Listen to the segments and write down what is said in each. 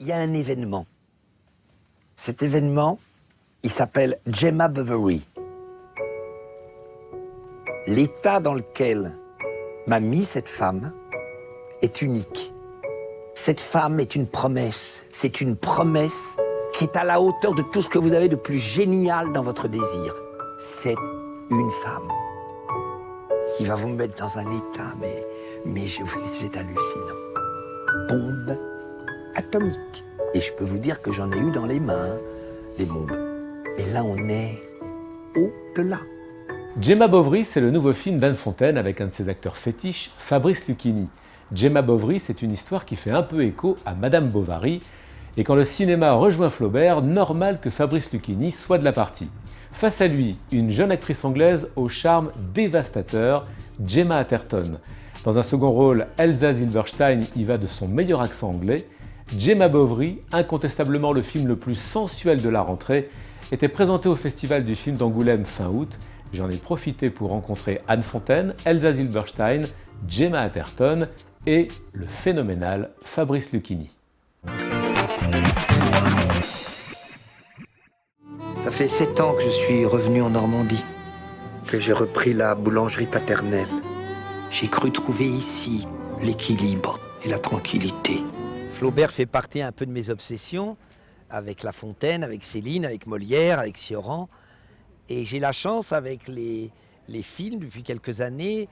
il y a un événement. Cet événement, il s'appelle Gemma Bovary. L'état dans lequel m'a mis cette femme est unique. Cette femme est une promesse. C'est une promesse qui est à la hauteur de tout ce que vous avez de plus génial dans votre désir. C'est une femme qui va vous mettre dans un état, mais je vous dis, c'est hallucinant. Bombe atomique. Et je peux vous dire que j'en ai eu dans les mains, des bombes. Mais là, on est au-delà. Gemma Bovary, c'est le nouveau film d'Anne Fontaine avec un de ses acteurs fétiches, Fabrice Lucchini. Gemma Bovary, c'est une histoire qui fait un peu écho à Madame Bovary. Et quand le cinéma rejoint Flaubert, normal que Fabrice Lucchini soit de la partie. Face à lui, une jeune actrice anglaise au charme dévastateur, Gemma Arterton. Dans un second rôle, Elsa Zilberstein y va de son meilleur accent anglais. Gemma Bovary, incontestablement le film le plus sensuel de la rentrée, était présenté au Festival du film d'Angoulême fin août. J'en ai profité pour rencontrer Anne Fontaine, Elsa Zilberstein, Gemma Arterton et le phénoménal Fabrice Lucchini. Ça fait 7 ans que je suis revenu en Normandie, que j'ai repris la boulangerie paternelle. J'ai cru trouver ici l'équilibre et la tranquillité. Flaubert fait partie un peu de mes obsessions, avec La Fontaine, avec Céline, avec Molière, avec Cioran. Et j'ai la chance, avec les films, depuis quelques années,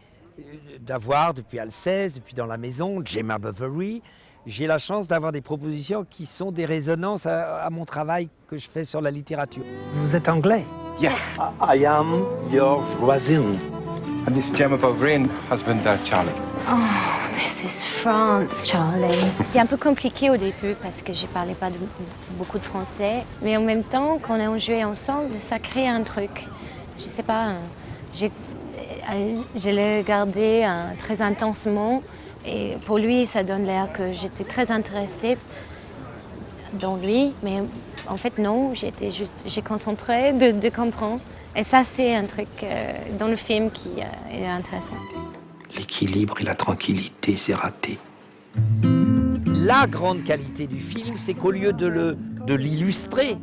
d'avoir, depuis Alceste, depuis Dans la maison, Gemma Bovary, j'ai la chance d'avoir des propositions qui sont des résonances à mon travail que je fais sur la littérature. Vous êtes anglais? Yeah. I am your voisin. And this is Gemma Bovary and husband Charlie. Oh, this is France, Charlie. C'était un peu compliqué au début parce que je parlais pas beaucoup de français. Mais en même temps, quand on jouait ensemble, ça crée un truc. Je sais pas, je l'ai regardé très intensement. Et pour lui, ça donne l'air que j'étais très intéressée dans lui. Mais en fait, non, j'ai concentré de comprendre. Et ça, c'est un truc dans le film qui est intéressant. L'équilibre et la tranquillité, c'est raté. La grande qualité du film, c'est qu'au lieu de l'illustrer,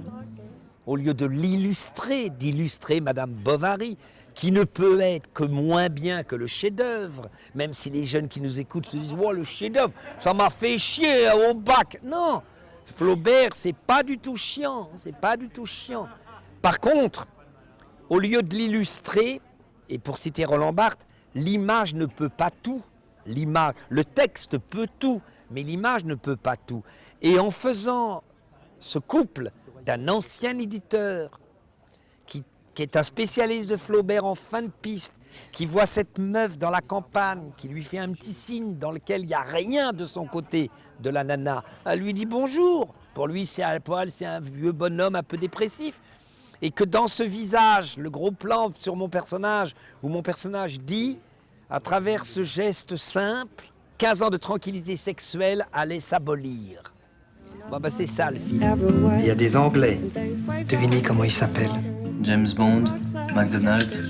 d'illustrer Madame Bovary, qui ne peut être que moins bien que le chef-d'œuvre, même si les jeunes qui nous écoutent se disent « Oh, le chef-d'œuvre, ça m'a fait chier au bac !» Non, Flaubert, c'est pas du tout chiant, Par contre, au lieu de l'illustrer, et pour citer Roland Barthes, l'image ne peut pas tout. Le texte peut tout, mais l'image ne peut pas tout. Et en faisant ce couple d'un ancien éditeur qui est un spécialiste de Flaubert en fin de piste, qui voit cette meuf dans la campagne, qui lui fait un petit signe dans lequel il n'y a rien de son côté de la nana. Elle lui dit bonjour. Pour lui, pour elle, c'est un vieux bonhomme un peu dépressif. Et que dans ce visage, le gros plan sur mon personnage, où mon personnage dit, à travers ce geste simple, 15 ans de tranquillité sexuelle allaient s'abolir. Bon, c'est ça le film. Il y a des Anglais. Devinez comment ils s'appellent? James Bond, McDonald's.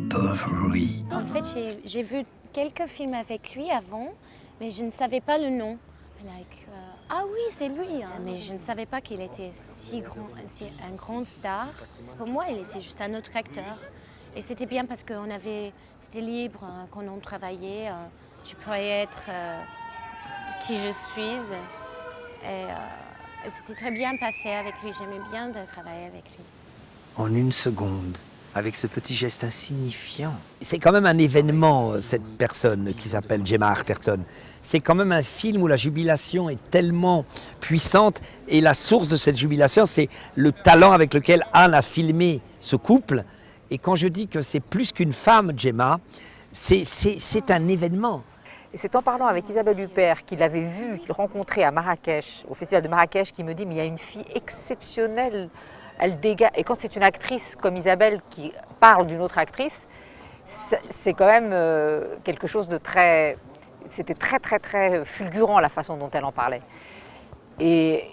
Bovary. En fait, j'ai vu quelques films avec lui avant, mais je ne savais pas le nom. Ah oui, c'est lui. Mais je ne savais pas qu'il était un grand star. Pour moi, il était juste un autre acteur. Et c'était bien parce que c'était libre quand on travaillait. Tu pouvais être qui je suis. Et c'était très bien passé avec lui. J'aimais bien de travailler avec lui. En une seconde, avec ce petit geste insignifiant. C'est quand même un événement, cette personne qui s'appelle Gemma Arterton. C'est quand même un film où la jubilation est tellement puissante et la source de cette jubilation, c'est le talent avec lequel Anne a filmé ce couple. Et quand je dis que c'est plus qu'une femme, Gemma, c'est un événement. Et c'est en parlant avec Isabelle Huppert, qu'il avait vu, qu'il rencontrait à Marrakech, au festival de Marrakech, qui me dit « mais il y a une fille exceptionnelle, elle dégage ». Et quand c'est une actrice comme Isabelle qui parle d'une autre actrice, c'est quand même quelque chose de très... C'était très, très, très fulgurant la façon dont elle en parlait. Et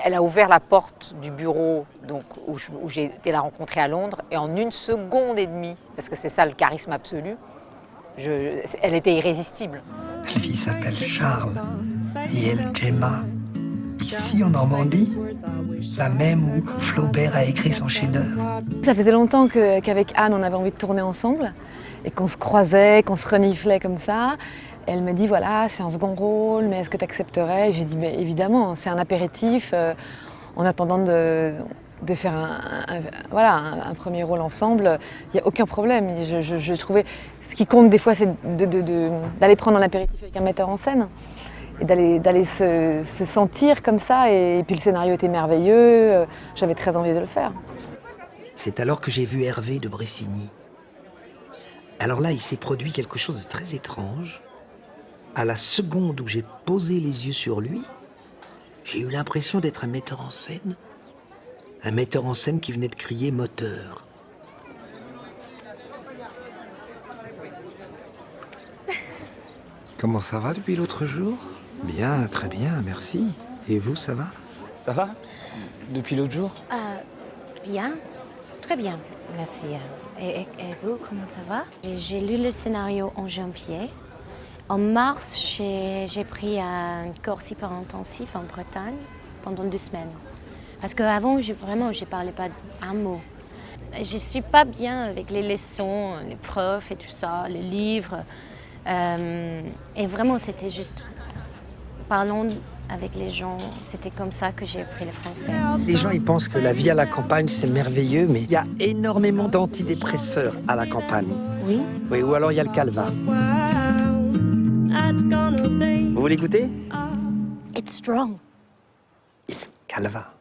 elle a ouvert la porte du bureau donc, où j'ai été la rencontrer à Londres, et en 1 seconde et demie, parce que c'est ça le charisme absolu, elle était irrésistible. Lui s'appelle Charles et elle, Gemma. Ils ici en Normandie, la même où Flaubert a écrit son chef-d'œuvre. Ça faisait longtemps qu'avec Anne, on avait envie de tourner ensemble et qu'on se croisait, qu'on se reniflait comme ça. Et elle me dit, voilà, c'est un second rôle, mais est-ce que tu accepterais? J'ai dit, mais évidemment, c'est un apéritif en attendant de faire un premier rôle ensemble. Il n'y a aucun problème. Je trouvais, ce qui compte des fois, c'est d'aller prendre un apéritif avec un metteur en scène et d'aller se sentir comme ça. Et puis le scénario était merveilleux, j'avais très envie de le faire. C'est alors que j'ai vu Hervé de Bressigny. Alors là, il s'est produit quelque chose de très étrange. À la seconde où j'ai posé les yeux sur lui, j'ai eu l'impression d'être un metteur en scène. Un metteur en scène qui venait de crier « moteur ». Comment ça va depuis l'autre jour? Bien, très bien, merci. Et vous, ça va? Ça va? Depuis l'autre jour? Bien, très bien, merci. Et vous, comment ça va? J'ai lu le scénario en janvier. En mars, j'ai pris un cours hyper intensif en Bretagne pendant 2 semaines. Parce qu'avant, je ne parlais pas un mot. Je ne suis pas bien avec les leçons, les profs et tout ça, les livres. Et vraiment, c'était juste parlons avec les gens. C'était comme ça que j'ai appris le français. Les gens, ils pensent que la vie à la campagne, c'est merveilleux, mais il y a énormément d'antidépresseurs à la campagne. Oui. Oui, ou alors il y a le calva. Vous voulez goûter? It's strong. It's calva.